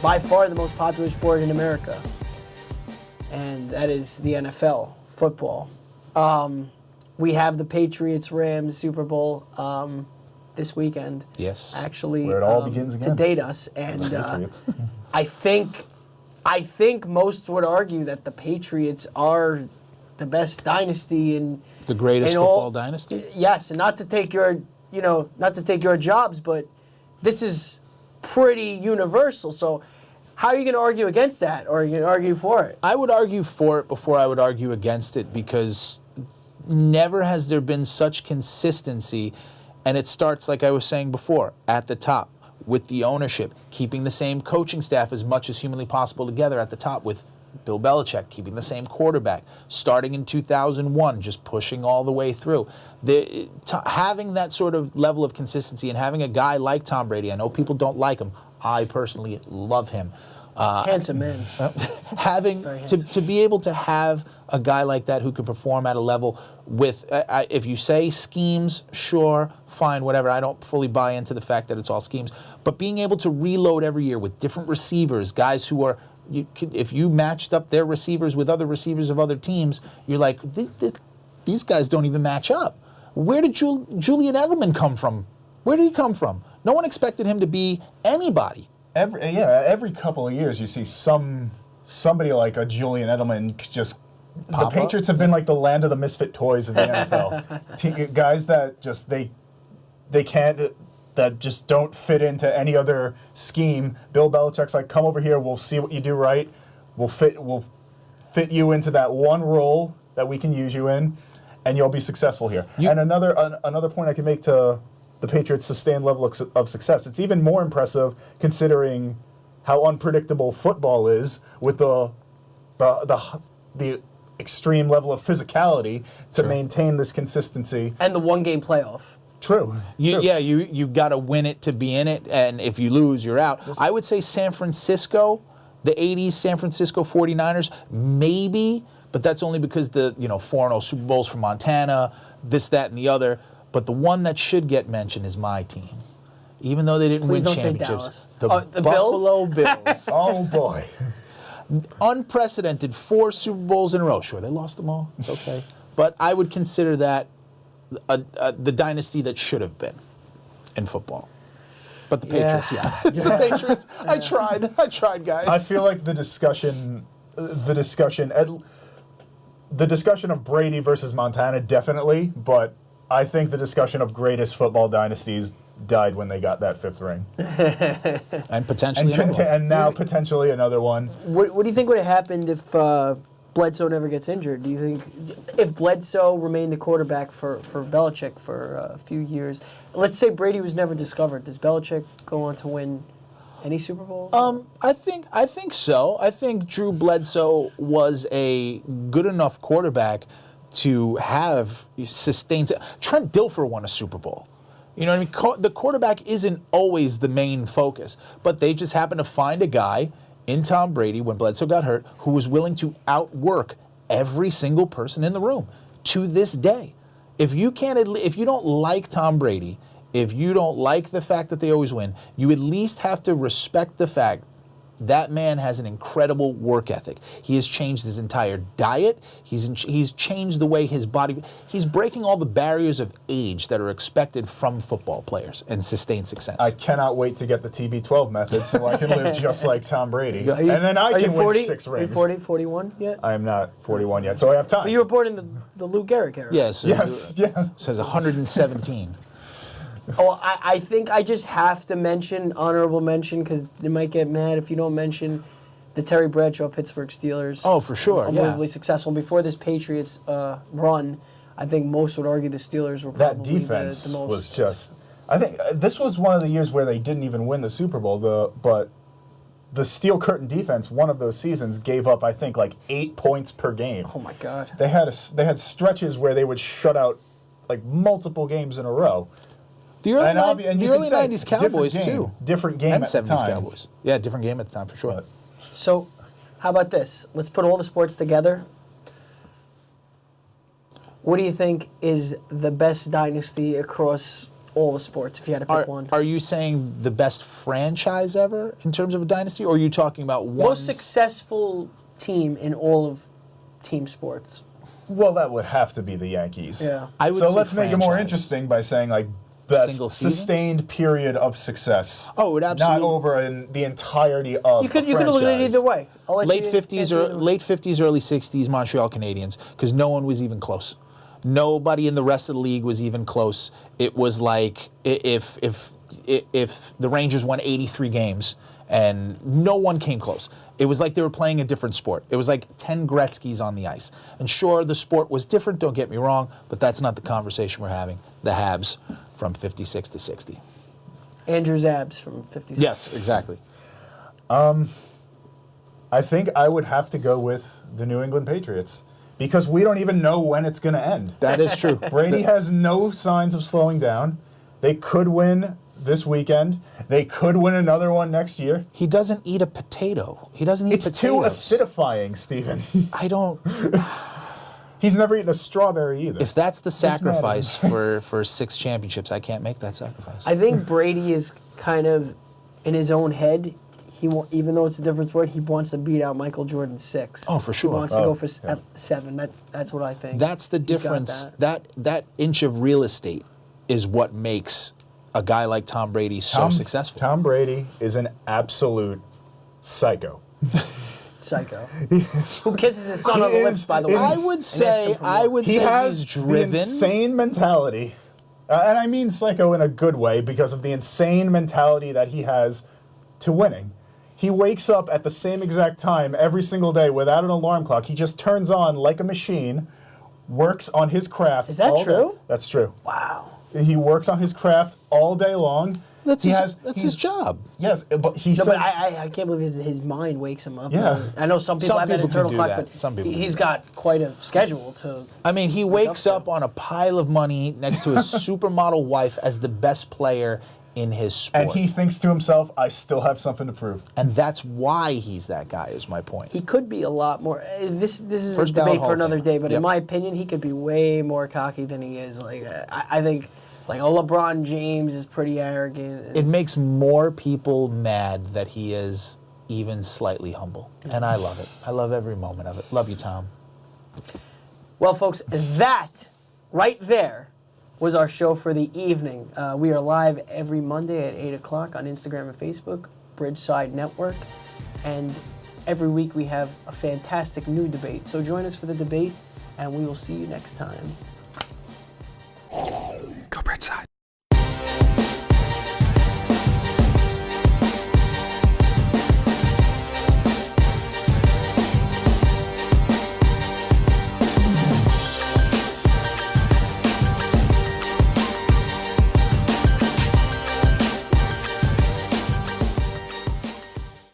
by far the most popular sport in America, and that is the NFL, football. We have the Patriots-Rams Super Bowl this weekend. Yes. Actually, where it all begins again. to date us, and Patriots. I think most would argue that the Patriots are the best dynasty in The greatest in football all, dynasty? Yes, and not to take your jobs, but this is pretty universal. So how are you going to argue against that, or are you going to argue for it? I would argue for it before I would argue against it, because never has there been such consistency, and it starts, like I was saying before, at the top with the ownership, keeping the same coaching staff as much as humanly possible together at the top with Bill Belichick, keeping the same quarterback, starting in 2001, just pushing all the way through. Having that sort of level of consistency and having a guy like Tom Brady, I know people don't like him, I personally love him. Handsome man. Having to be able to have a guy like that who can perform at a level with, if you say schemes, sure, fine, whatever. I don't fully buy into the fact that it's all schemes, but being able to reload every year with different receivers, guys who are, if you matched up their receivers with other receivers of other teams, you're like, these guys don't even match up. Where did Julian Edelman come from? Where did he come from? No one expected him to be anybody. Every couple of years you see somebody like a Julian Edelman just. Pop the Patriots have been like the land of the misfit toys of the NFL. Guys that just they can't, that just don't fit into any other scheme. Bill Belichick's like, come over here, we'll see what you do right. We'll fit you into that one role that we can use you in, and you'll be successful here. And another point I can make to the Patriots' sustained level of success, it's even more impressive considering how unpredictable football is with the extreme level of physicality to maintain this consistency. And the one-game playoff. True. You got to win it to be in it, and if you lose, you're out. I would say San Francisco, the 80s San Francisco 49ers, maybe, but that's only because the 4-0 Super Bowls from Montana, this, that, and the other. But the one that should get mentioned is my team. Even though they didn't win championships. The Buffalo Bills. Oh, boy. Unprecedented 4 Super Bowls in a row. Sure, they lost them all. It's okay. But I would consider that the dynasty that should have been in football. But the Patriots, it's the Patriots. I tried, guys. I feel like the discussion of Brady versus Montana, definitely, but I think the discussion of greatest football dynasties died when they got that 5th ring. And potentially another one. And now potentially another one. What do you think would have happened if Bledsoe never gets injured? Do you think if Bledsoe remained the quarterback for Belichick for a few years, let's say Brady was never discovered, does Belichick go on to win any Super Bowls? I think so. I think Drew Bledsoe was a good enough quarterback to have sustained. Trent Dilfer won a Super Bowl. You know what I mean? The quarterback isn't always the main focus, but they just happened to find a guy in Tom Brady when Bledsoe got hurt who was willing to outwork every single person in the room to this day. If you don't like Tom Brady, if you don't like the fact that they always win, you at least have to respect the fact that man has an incredible work ethic. He has changed his entire diet. He's changed the way his body. He's breaking all the barriers of age that are expected from football players and sustain success. I cannot wait to get the TB12 method so I can live just like Tom Brady. And then I can win 6 rings. Are you 41 yet? I am not 41 yet, so I have time. But you were born in the Lou Gehrig era. Yes. Yeah. Says 117. Oh, I think I just have to mention, honorable mention, because they might get mad if you don't mention the Terry Bradshaw Pittsburgh Steelers. Oh, for sure, unbelievably successful. Before this Patriots run, I think most would argue the Steelers were that probably defense the most. Was just. I think this was one of the years where they didn't even win the Super Bowl. But the Steel Curtain defense, one of those seasons, gave up I think like 8 points per game. Oh my God! They had stretches where they would shut out like multiple games in a row. The early 90s Cowboys, too. Different game and at the 70s time. Cowboys. Yeah, different game at the time, for sure. So, how about this? Let's put all the sports together. What do you think is the best dynasty across all the sports if you had to pick one? Are you saying the best franchise ever in terms of a dynasty, or are you talking about one? Most successful team in all of team sports. Well, that would have to be the Yankees. Yeah. I would So say let's make it more franchise. interesting by saying like best Single season? sustained period of success. Oh, it would absolutely. Not over the entirety of You could a look at it franchise. either way. I'll let Late you 50s answer or either way. late 50s, early 60s Montreal Canadiens, because no one was even close. Nobody in the rest of the league was even close. It was like if the Rangers won 83 games and no one came close. It was like they were playing a different sport. It was like 10 Gretzkys on the ice. And sure, the sport was different, don't get me wrong, but that's not the conversation we're having. The Habs from 56 to 60. Andrew Zabs from 56. Yes, exactly. I think I would have to go with the New England Patriots because we don't even know when it's going to end. That is true. Brady has no signs of slowing down. They could win this weekend. They could win another one next year. He doesn't eat a potato. He doesn't eat It's too potatoes. acidifying, Stephen. I don't. He's never eaten a strawberry either. If that's the This man is- sacrifice for 6 championships, I can't make that sacrifice. I think Brady is kind of in his own head. Even though it's a different sport, he wants to beat out Michael Jordan's 6. Oh, for sure. He wants to go for yeah. 7. That's what I think. That's the He's got difference. that. That inch of real estate is what makes a guy like Tom Brady so successful. Tom Brady is an absolute psycho. Psycho. Who kisses his son on the He lips, is- by the way? I would say He has he's the driven. insane mentality, and I mean psycho in a good way because of the insane mentality that he has to winning. He wakes up at the same exact time every single day without an alarm clock. He just turns on like a machine, works on his craft. Is that all day. true? That's true. Wow. He works on his craft all day long. That's He his, has- that's he's- his job. Yes, but he No, says but I can't believe his mind wakes him up. Yeah. I know some people Some have that people can internal do clock, that. but Some people he's do that. got quite a schedule to. I mean, he wakes up on a pile of money next to his supermodel wife as the best player in his sport. and he thinks to himself, I still have something to prove. And that's why he's that guy, is my point. He could be a lot more. This is First a ballot debate Hall for of another Famer. day, but Yep. in my opinion, he could be way more cocky than he is. Like I think, like LeBron James is pretty arrogant. It makes more people mad that he is even slightly humble. And I love it. I love every moment of it. Love you, Tom. Well, folks, that right there was our show for the evening. We are live every Monday at 8 o'clock on Instagram and Facebook, Bridgeside Network. And every week we have a fantastic new debate. So join us for the debate, and we will see you next time.